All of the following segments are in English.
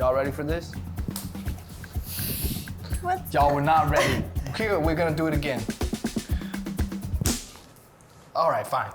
Y'all ready for this? What? Y'all were not ready. Here, we're gonna do it again. All right, fine.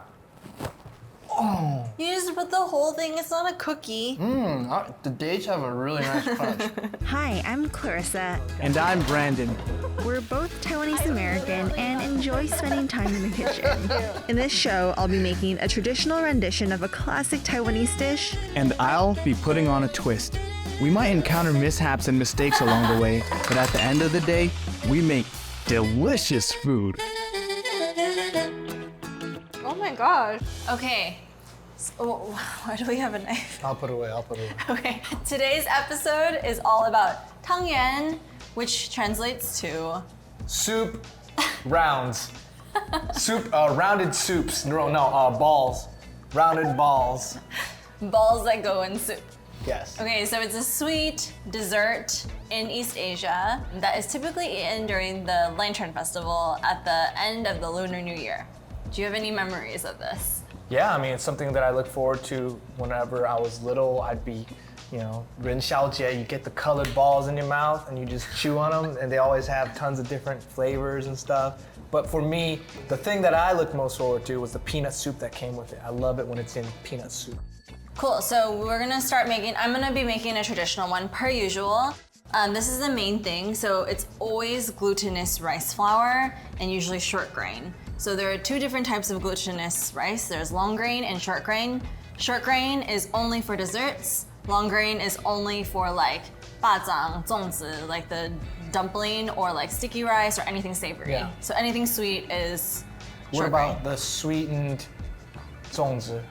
Oh. You just put the whole thing, it's not a cookie. The dates have a really nice crunch. Hi, I'm Clarissa. And I'm Brandon. We're both Taiwanese American and enjoy spending time in the kitchen. In this show, I'll be making a traditional rendition of a classic Taiwanese dish. And I'll be putting on a twist. We might encounter mishaps and mistakes along the way, but at the end of the day, we make delicious food. Oh my gosh. Okay. So, why do we have a knife? I'll put it away. Okay. Today's episode is all about Tangyuan, which translates to Soup rounds. Rounded soups. No, balls. Rounded balls. balls that go in soup. Yes. Okay, so it's a sweet dessert in East Asia that is typically eaten during the Lantern Festival at the end of the Lunar New Year. Do you have any memories of this? Yeah, I mean, it's something that I look forward to whenever I was little. I'd be, rendition, you get the colored balls in your mouth and you just chew on them, and they always have tons of different flavors and stuff. But for me, the thing that I looked most forward to was the peanut soup that came with it. I love it when it's in peanut soup. Cool, so I'm gonna be making a traditional one per usual. This is the main thing, so it's always glutinous rice flour and usually short grain. So there are two different types of glutinous rice. There's long grain and short grain. Short grain is only for desserts. Long grain is only for like bazang, zongzi, like the dumpling or like sticky rice or anything savory. Yeah. So anything sweet is short What about grain. the sweetened zongzi,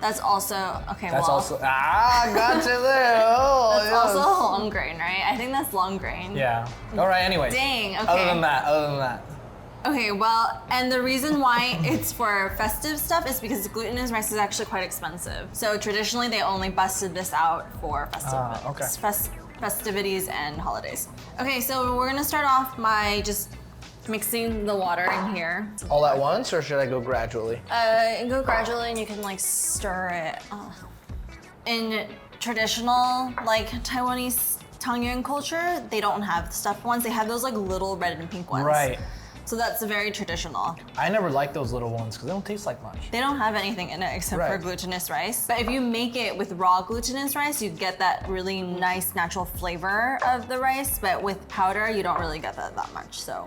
That's also, okay, That's well. also, got you there. Oh, That's yes. also long grain, right? I think that's long grain. Yeah. All right, anyways. Dang, okay. Other than that. Okay, well, and the reason why it's for festive stuff is because glutinous rice is actually quite expensive. So traditionally, they only busted this out for festivities and holidays. Okay, so we're gonna start off by just mixing the water in here. All at once, or should I go gradually? Go gradually, and you can like stir it. In traditional like Taiwanese Tangyuan culture, they don't have stuffed ones. They have those like little red and pink ones. Right. So that's very traditional. I never liked those little ones because they don't taste like much. They don't have anything in it except for Right. glutinous rice. But if you make it with raw glutinous rice, you get that really nice natural flavor of the rice. But with powder, you don't really get that much. So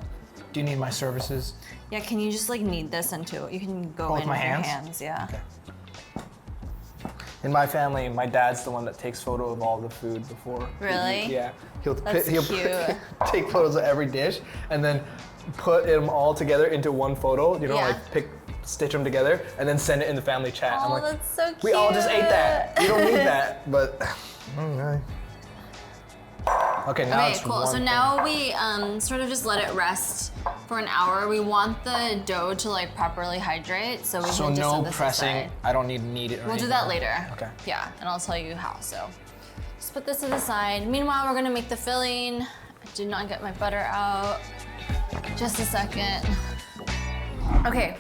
Do you need my services? yeah, can you just like knead this into it? You can go With in my with your hands? hands, yeah. Okay. In my family, my dad's the one that takes photo of all the food before. Really? Yeah. He'll That's cute. take photos of every dish and then put them all together into one photo. Yeah. Stitch them together and then send it in the family chat. I'm Oh, like, that's so cute. we all just ate that. You don't need that, but. Okay, now Okay, it's cool. So warm. now we sort of just let it rest for an hour. We want the dough to like properly hydrate, so we So can just no set this pressing. aside. I don't need to knead it. Or We'll do anything. that later. Okay. Yeah, and I'll tell you how. So just put this to the side. Meanwhile, we're gonna make the filling. I did not get my butter out. Just a second. Okay,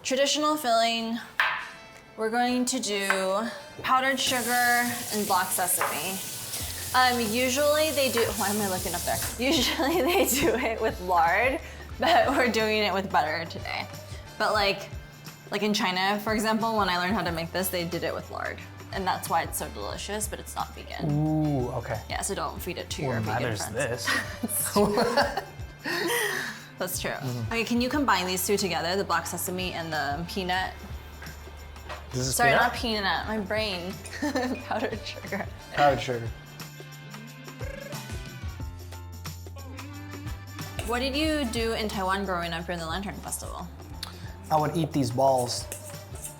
traditional filling. We're going to do powdered sugar and black sesame. Usually they do, why am I looking up there? Usually they do it with lard, but we're doing it with butter today. But like in China, for example, when I learned how to make this, they did it with lard. And that's why it's so delicious, but it's not vegan. Ooh, okay. Yeah, so don't feed it to your Well, vegan there's friends. this. That's true. Okay, can you combine these two together, the black sesame and the peanut? This is Sorry, peanut? not peanut, my brain. Powdered sugar. Powdered sugar. What did you do in Taiwan growing up during the Lantern Festival? I would eat these balls.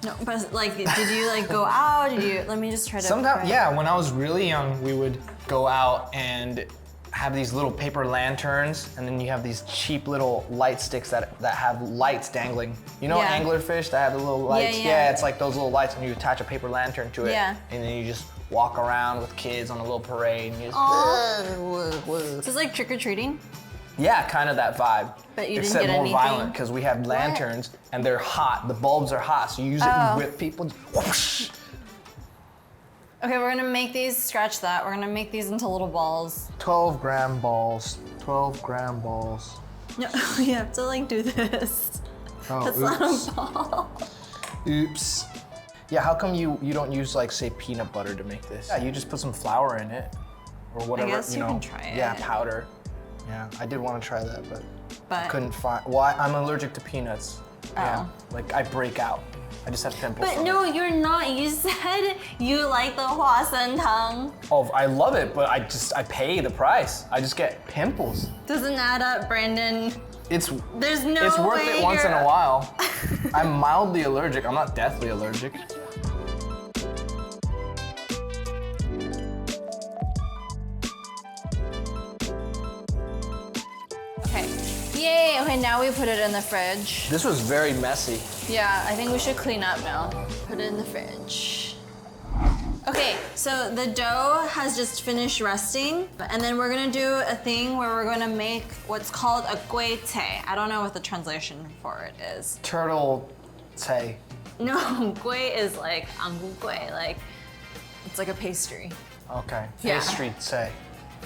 No, but like, did you like go out? Let me just try to. Sometimes, yeah, when I was really young, we would go out and have these little paper lanterns, and then you have these cheap little light sticks that have lights dangling. You know Yeah. anglerfish that have the little lights? yeah. It's like those little lights, and you attach a paper lantern to it. Yeah. And then you just walk around with kids on a little parade. And you just, Aw. So it's like trick-or-treating? yeah, kind of that vibe. But you didn't Except get more anything? violent, because we have lanterns, and they're hot. The bulbs are hot, so you use it Oh. and whip people. Whoosh. Okay, we're gonna make these, scratch that. We're gonna make these into little balls. 12-gram balls. 12-gram balls. No, you have to like do this. Oh, That's oops. not a ball. Oops. Yeah, how come you don't use like say peanut butter to make this? Yeah, you just put some flour in it or whatever. I guess you know. can try it. Yeah, powder. Yeah, I did want to try that, but But couldn't find. Well, I'm allergic to peanuts. Yeah, Oh. like I break out. I just have pimples. But from no, it. you're not. You said you like the huasentang. Oh, I love it, but I pay the price. I just get pimples. Doesn't add up, Brandon. It's There's no it's worth way it once in you're- a while. I'm mildly allergic. I'm not deathly allergic. Okay. Yay. Okay, now we put it in the fridge. This was very messy. Yeah, I think we should clean up now. Put it in the fridge. Okay, so the dough has just finished resting, and then we're gonna do a thing where we're gonna make what's called a gui cai. I don't know what the translation for it is. Turtle say. No, gui is like angu gui, like it's like a pastry. Okay. Yeah. Pastry say.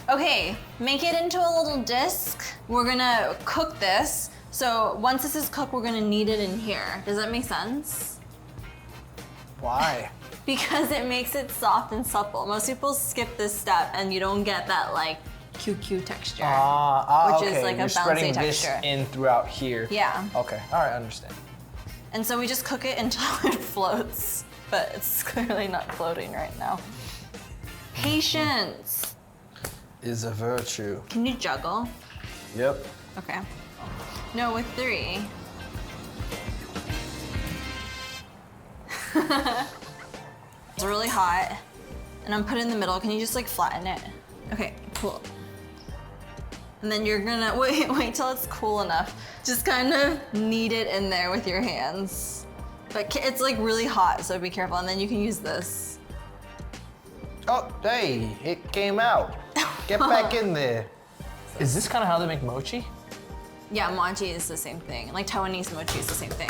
Okay, make it into a little disc. We're gonna cook this. So once this is cooked, we're gonna knead it in here. Does that make sense? Why? Because it makes it soft and supple. Most people skip this step and you don't get that like QQ texture. Which is okay. like a You're bouncy spreading texture. this in throughout here. Yeah. Okay. All right. I understand. And so we just cook it until it floats, but it's clearly not floating right now. Patience. Is a virtue. Can you juggle? Yep. Okay. No, with 3. It's really hot, and I'm put in the middle. Can you just like flatten it? Okay, cool. And then you're gonna, wait till it's cool enough. Just kind of knead it in there with your hands. But it's like really hot, so be careful. And then you can use this. Oh, hey, it came out. Get back in there. Is this kind of how they make mochi? Yeah, mochi is the same thing. Like Taiwanese mochi is the same thing.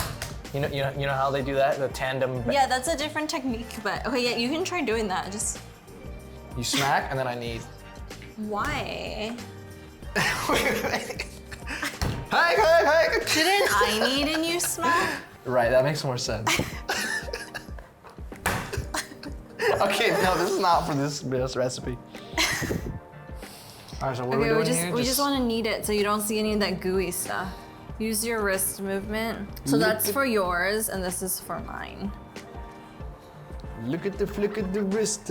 You know how they do that? The tandem. Yeah, that's a different technique, but okay, yeah, you can try doing that. Just You smack and then I knead. why? Hey. Didn't I knead and you smack? Right, that makes more sense. Okay, no, this is not for this recipe. All right, so what are we Okay, doing here? we just want to knead it so you don't see any of that gooey stuff. Use your wrist movement. So Look that's at- for yours, and this is for mine. Look at the flick of the wrist,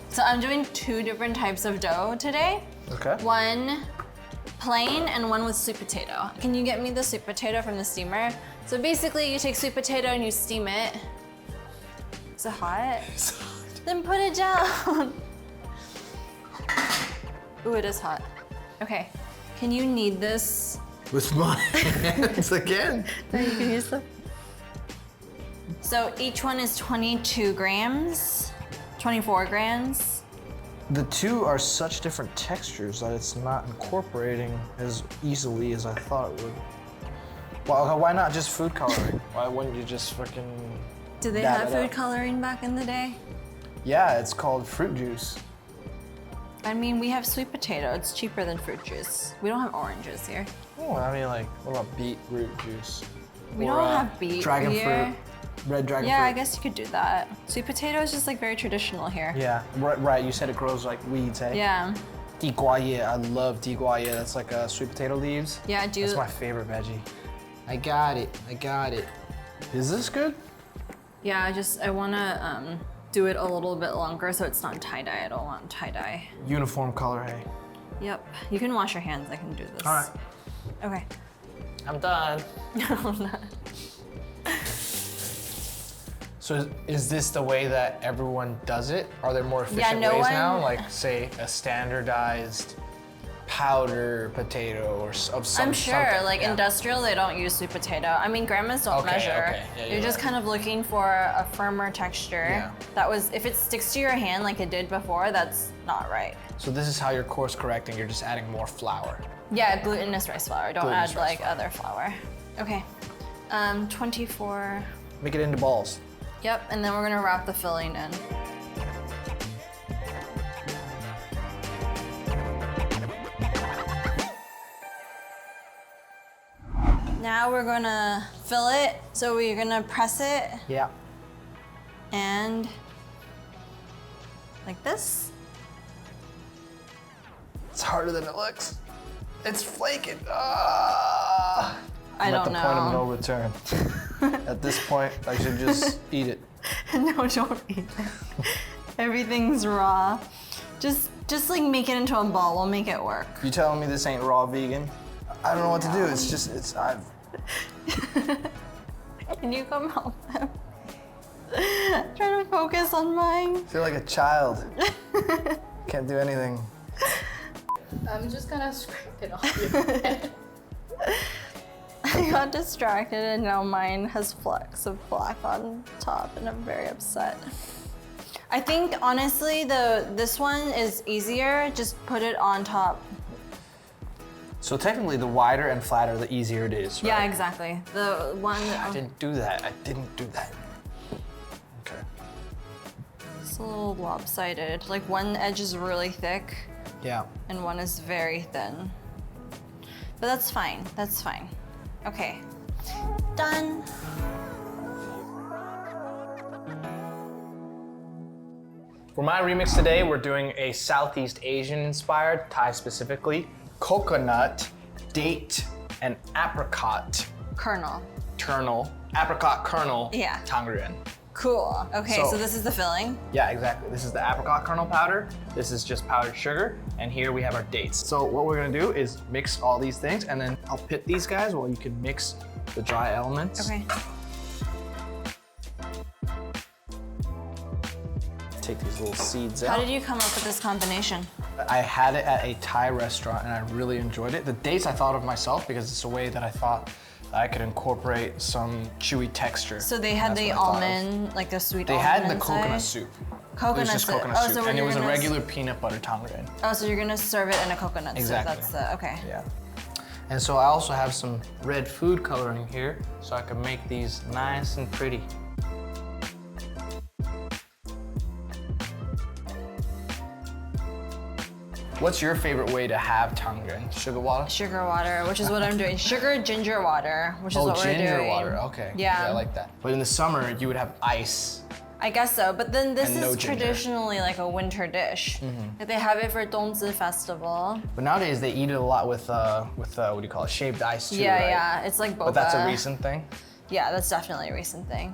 So I'm doing 2 different types of dough today. Okay. One plain and one with sweet potato. Can you get me the sweet potato from the steamer? So basically, you take sweet potato and you steam it. Is it hot? Then put it down. Ooh, it is hot. Okay. Can you knead this? With my hands again. No, you can use them. So each one is 22 grams, 24 grams. The two are such different textures that it's not incorporating as easily as I thought it would. Well, why not just food coloring? Why wouldn't you just freaking Did they dab have it food up? coloring back in the day? Yeah, it's called fruit juice. I mean, we have sweet potato. It's cheaper than fruit juice. We don't have oranges here. Oh, I mean, like, what about beetroot juice? We Or, don't have beet dragon here. fruit, red dragon Yeah, fruit. I guess you could do that. Sweet potato is just like very traditional here. Yeah, right. You said it grows like weeds, eh? Yeah. Diguaye, I love diguaye. That's like sweet potato leaves. Yeah, do That's my favorite veggie. I got it. Is this good? Yeah, I wanna do it a little bit longer so it's not tie-dye. I don't want tie-dye. Uniform color, hey. Yep. You can wash your hands. I can do this. All right. Okay. I'm done. I'm not. So is this the way that everyone does it? Are there more efficient no ways one- now? Like, say, a standardized powder potato or of some I'm sure, something? like Yeah. industrial, they don't use sweet potato. I mean, grandmas don't Okay, measure. okay. Yeah, you're you're just right. kind of looking for a firmer texture. Yeah. If it sticks to your hand like it did before, that's not right. So this is how you're course correcting. You're just adding more flour. Yeah, glutinous rice flour. Don't Glutinous add rice like flour. other flour. Okay. 24. Make it into balls. Yep, and then we're gonna wrap the filling in. Now we're gonna fill it. So we're gonna press it Yeah. and like this. It's harder than it looks. It's flaking. Ah. I don't I'm at the point of no know. return. At this point, I should just eat it. No, don't eat it. Everything's raw. Just like make it into a ball. We'll make it work. You telling me this ain't raw vegan? I don't know what to do. It's just, I've. Can you come help them? Trying to focus on mine. I feel like a child. Can't do anything. I'm just gonna scrape it off your head. I got distracted and now mine has flecks of black on top and I'm very upset. I think honestly this one is easier. Just put it on top. So technically, the wider and flatter, the easier it is, right? Yeah, exactly. The one I didn't do that. I didn't do that. Okay. it's a little lopsided. Like one edge is really thick Yeah. and one is very thin. But that's fine. That's fine. Okay. Done. For my remix today, we're doing a Southeast Asian inspired, Thai specifically, coconut, date, and apricot Kernel. apricot kernel Yeah. Tangyuan. Cool. Okay, So- so this is the filling. Yeah, exactly. This is the apricot kernel powder. This is just powdered sugar. And here we have our dates. So what we're gonna do is mix all these things and then I'll pit these guys while you can mix the dry elements. Okay. Take these little seeds How out. did you come up with this combination? I had it at a Thai restaurant and I really enjoyed it. The dates I thought of myself because it's a way that I thought I could incorporate some chewy texture. So they had That's the what I thought of. almond, like the sweet They almond had the inside? coconut soup. Coconut It was just soup. coconut Oh, soup, so and it you're was a gonna regular peanut butter tangyuan. Oh, so you're gonna serve it in a coconut Exactly. soup. That's the, okay. Yeah. And so I also have some red food coloring here, so I can make these nice and pretty. What's your favorite way to have tangyuan? Sugar water? Sugar water, which is what I'm doing. Sugar ginger water, which is what we're doing. ginger water. Okay. Yeah. I like that. But in the summer, you would have ice. I guess so, but then this And no is ginger. traditionally like a winter dish. Like they have it for Dongzi Festival. But nowadays, they eat it a lot with what do you call it? Shaved ice too, Yeah, right? yeah, it's like boba. But that's a recent thing. Yeah, that's definitely a recent thing.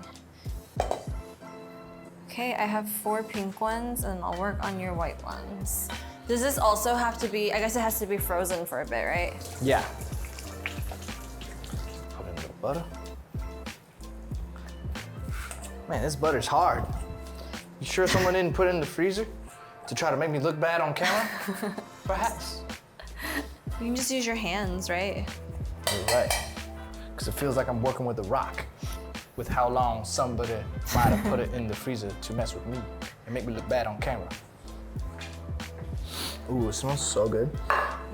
Okay, I have 4 pink ones and I'll work on your white ones. Does this also have to be, I guess it has to be frozen for a bit, right? Yeah. Put in a little butter. Man, this butter's hard. You sure someone didn't put it in the freezer to try to make me look bad on camera? Perhaps. You can just use your hands, right? You're right. Because it feels like I'm working with a rock. With how long somebody might have put it in the freezer to mess with me and make me look bad on camera. Ooh, it smells so good.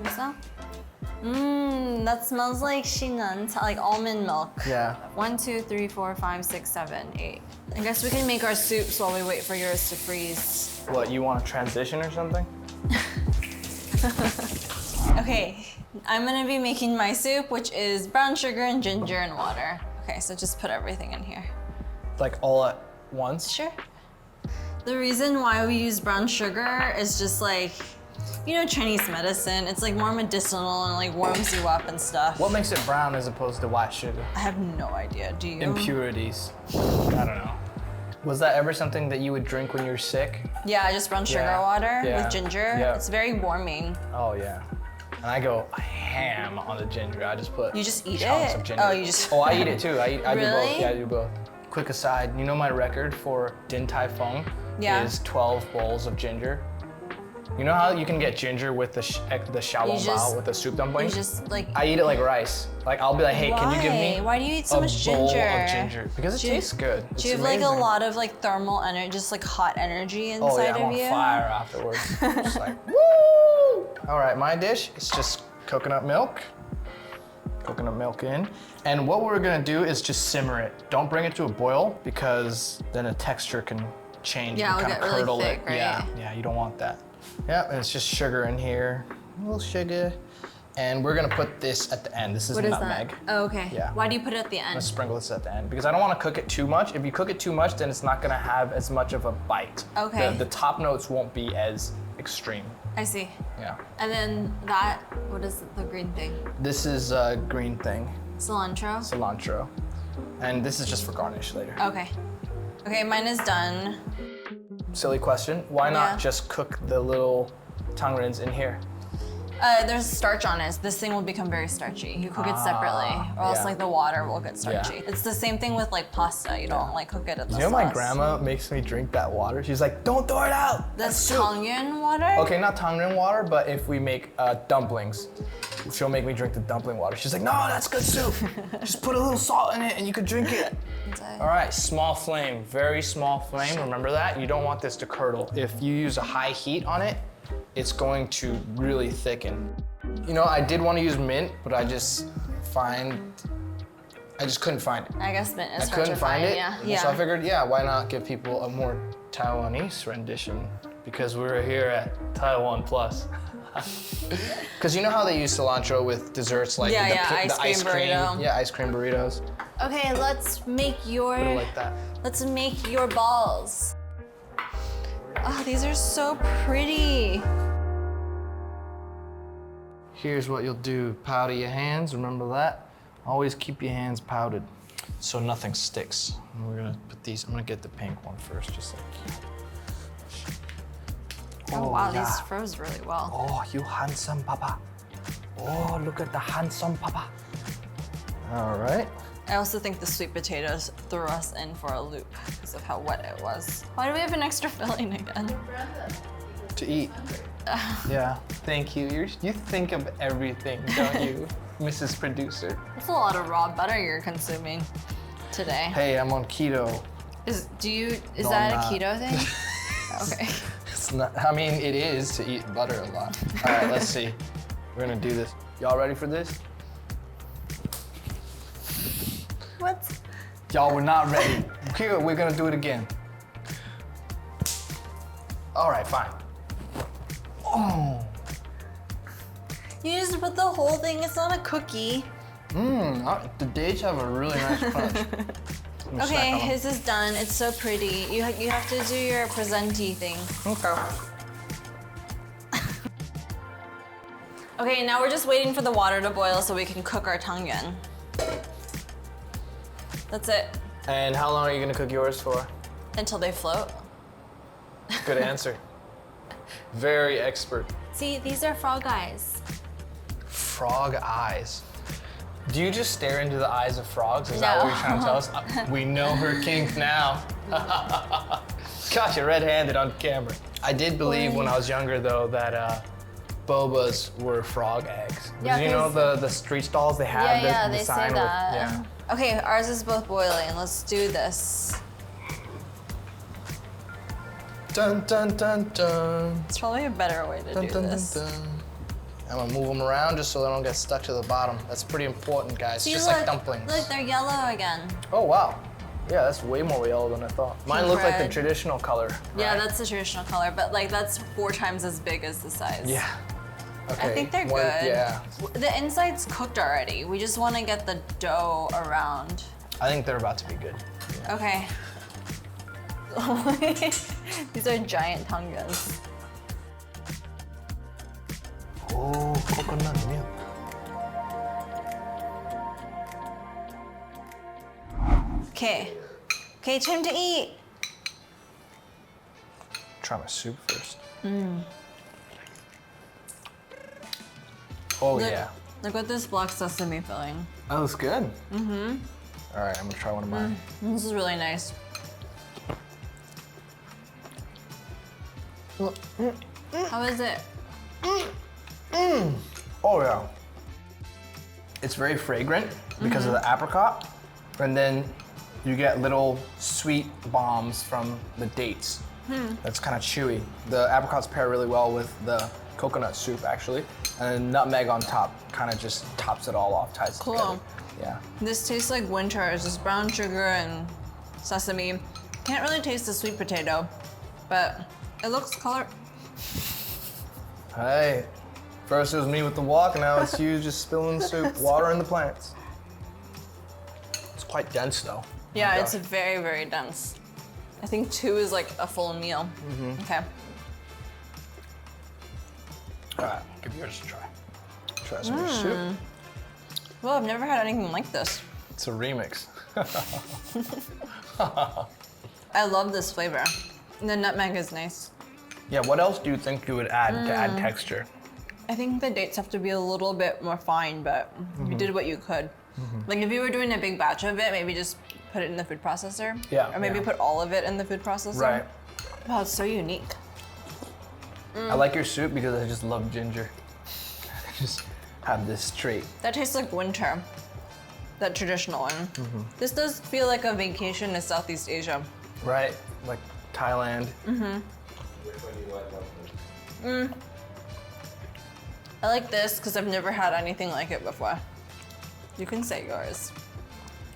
What's that? Mmm, that smells like shinan, like almond milk. Yeah. 1, 2, 3, 4, 5, 6, 7, 8. I guess we can make our soups while we wait for yours to freeze. What, you want a transition or something? Okay, I'm gonna be making my soup, which is brown sugar and ginger and water. Okay, so just put everything in here. Like all at once? Sure. The reason why we use brown sugar is just like, you know, Chinese medicine. It's like more medicinal and like warms you up and stuff. What makes it brown as opposed to white sugar? I have no idea. Do you? Impurities. I don't know. Was that ever something that you would drink when you're sick? Yeah, just brown sugar Yeah. water Yeah. with ginger. Yeah. It's very warming. Oh yeah. And I go ham on the ginger. I just put You just eat chunks it? of ginger. Oh, you just- Oh, I eat it too. I do both. Really? Yeah, I do both. Quick aside, you know my record for Din Tai Fung Yeah. is 12 bowls of ginger. You know how you can get ginger with the xiaolong just- bao with the soup dumpling? You just like. I eat it like rice. Like I'll be like, hey, can you give me Why do you eat so a much bowl ginger? of ginger? Because it Do you- tastes good. Do you have like a lot of like thermal energy, just like hot energy inside Oh yeah, I'm of on you? fire afterwards. Just like, woo! All right, my dish is just coconut milk. Coconut milk in. And what we're gonna do is just simmer it. Don't bring it to a boil because then the texture can change. Yeah, and it'll kind get of really curdle thick, it. Yeah, right? yeah, you don't want that. Yeah, and it's just sugar in here. A little sugar. And we're gonna put this at the end. This is What is nutmeg. that? Oh, okay. Yeah. Why do you put it at the I'm gonna end? sprinkle this at the end because I don't want to cook it too much. If you cook it too much, then it's not gonna have as much of a bite. Okay. The top notes won't be as extreme. I see. Yeah. And then that, what is the green thing? This is a green thing, Cilantro? cilantro. And this is just for garnish later. Okay. Okay, mine is done. Silly question. Why Yeah. not just cook the little tangrins in here? There's starch on it. This thing will become very starchy. You cook it separately, or else yeah. like the water will get starchy. Yeah. It's the same thing with like pasta. You don't like cook it in the You know my sauce. grandma makes me drink that water? She's like, don't throw it out. That's soup." Tangyuan water? Okay, not tangren water, but if we make dumplings, she'll make me drink the dumpling water. She's like, no, that's good soup. Just put a little salt in it and you could drink it. All right, small flame, very small flame. Remember that? You don't want this to curdle. If you use a high heat on it, it's going to really thicken. You know, I did want to use mint, but I just couldn't find it. I guess mint is I hard couldn't to find it. Yeah. So I figured, yeah, why not give people a more Taiwanese rendition? Because we're here at TaiwanPlus. Because you know how they use cilantro with desserts like Yeah, the, yeah, the ice cream burrito. Yeah, ice cream burritos. Okay, let's make your Put it like that. let's make your balls. Oh, these are so pretty. Here's what you'll do. Powder your hands, remember that? Always keep your hands powdered so nothing sticks. And we're gonna put these, I'm gonna get the pink one first, just like. Oh, wow, yeah. these froze really well. Oh, you handsome papa. Oh, look at the handsome papa. All right. I also think the sweet potatoes threw us in for a loop because of how wet it was. Why do we have an extra filling again? To eat. Yeah, thank you. You think of everything, don't you, Mrs. Producer? That's a lot of raw butter you're consuming today. Hey, I'm on keto. Is No, that I'm a not. keto thing? Okay. It's not, I mean, it is to eat butter a lot. All right, let's see. We're gonna do this. Y'all ready for this? What? Y'all, we're not ready. Here, we're gonna do it again. All right, fine. Oh. You just put the whole thing. It's not a cookie. The dates have a really nice crunch. Let me snack on Okay, 'em. his is done. It's so pretty. You have to do your presenti thing. Okay. Okay, now we're just waiting for the water to boil so we can cook our tangyuan. That's it. And how long are you gonna cook yours for? Until they float. Good answer. Very expert. See, these are frog eyes. Frog eyes. Do you just stare into the eyes of frogs? Is that what you're trying to tell us? We know her kink now. Got you red-handed on camera. I did believe when I was younger though that bobas were frog eggs. Yeah, you know 'cause- the street stalls they have Yeah, the they sign say with that. yeah. Okay, ours is both boiling. Let's do this. Dun dun dun dun. It's probably a better way to Dun, do dun, dun, this. dun. I'm gonna move them around just so they don't get stuck to the bottom. That's pretty important, guys. See, just look, like dumplings. Look, they're yellow again. Oh wow. Yeah, that's way more yellow than I thought. Mine looked like the red. traditional color. Yeah, right? that's the traditional color, but like that's 4 times as big as the size. Yeah. Okay. I think they're good. Yeah. The inside's cooked already. We just want to get the dough around. I think they're about to be good. Okay. These are giant tangyuans. Oh, coconut milk. Okay. Okay, time to eat. Try my soup first. Oh Look, yeah. Look at this black sesame filling. That looks good. Mm-hmm. All right, I'm gonna try one of mine. This is really nice. How is it? Oh yeah. It's very fragrant because of the apricot, and then you get little sweet bombs from the dates. That's kind of chewy. The apricots pair really well with the coconut soup actually, and then nutmeg on top kind of just tops it all off, ties it Cool. together. Yeah. This tastes like winter. It's just brown sugar and sesame. Can't really taste the sweet potato, but it looks color. Hey, First it was me with the wok, now it's you just spilling the soup, watering the plants. It's quite dense though. Yeah, Oh my it's gosh. very, very dense. I think 2 is like a full meal. Okay. All right, give yours a try. Try some of your soup. Well, I've never had anything like this. It's a remix. I love this flavor. The nutmeg is nice. Yeah, what else do you think you would add to add texture? I think the dates have to be a little bit more fine, but you did what you could. Like if you were doing a big batch of it, maybe just put it in the food processor. Yeah, Or maybe yeah. put all of it in the food processor. Right. Wow, it's so unique. I like your soup because I just love ginger. I just have this trait. That tastes like winter. That traditional one. This does feel like a vacation to Southeast Asia. Right? Like Thailand. I like this because I've never had anything like it before. You can say yours.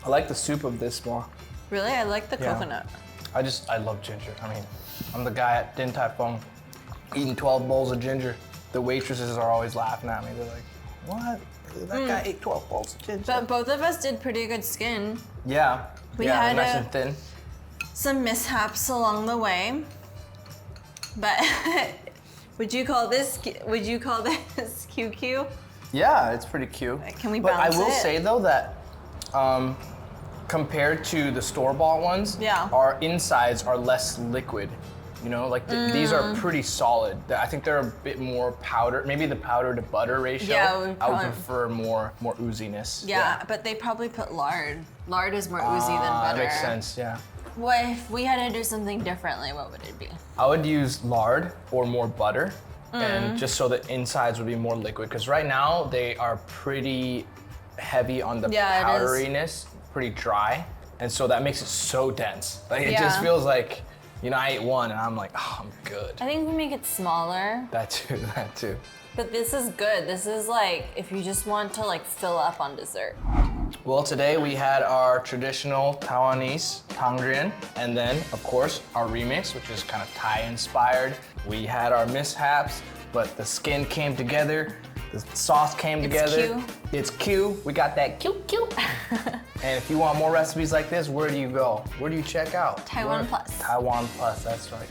I like the soup of this more. Really? I like the Yeah. coconut. I love ginger. I mean, I'm the guy at Din Tai Fung eating 12 bowls of ginger. The waitresses are always laughing at me. They're like, what? That guy ate 12 bowls of ginger. But both of us did pretty good skin. Yeah. We yeah, had nice a- and thin. Some mishaps along the way. But would you call this QQ? Yeah, it's pretty cute. Can we But I balance will it? say though that compared to the store-bought ones, Yeah. our insides are less liquid. You know, like these are pretty solid. I think they're a bit more powder. Maybe the powder to butter ratio. Yeah, we I would probably- prefer more ooziness. Yeah, but they probably put lard. Lard is more oozy than butter. That makes sense. Yeah. What if we had to do something differently? What would it be? I would use lard or more butter, and just so the insides would be more liquid. Because right now they are pretty heavy on the Yeah, it is. powderiness, pretty dry, and so that makes it so dense. Like it just Yeah. feels like, you know, I ate one and I'm like, oh, I'm good. I think we make it smaller, That too, that too. but this is good. This is like if you just want to like fill up on dessert. Well, today we had our traditional Taiwanese Tangyuan, and then, of course, our remix, which is kind of Thai inspired. We had our mishaps, but the skin came together, the sauce came together. Q. It's Q. We got that Q. And if you want more recipes like this, where do you go? Where do you check out? TaiwanPlus. TaiwanPlus, that's right.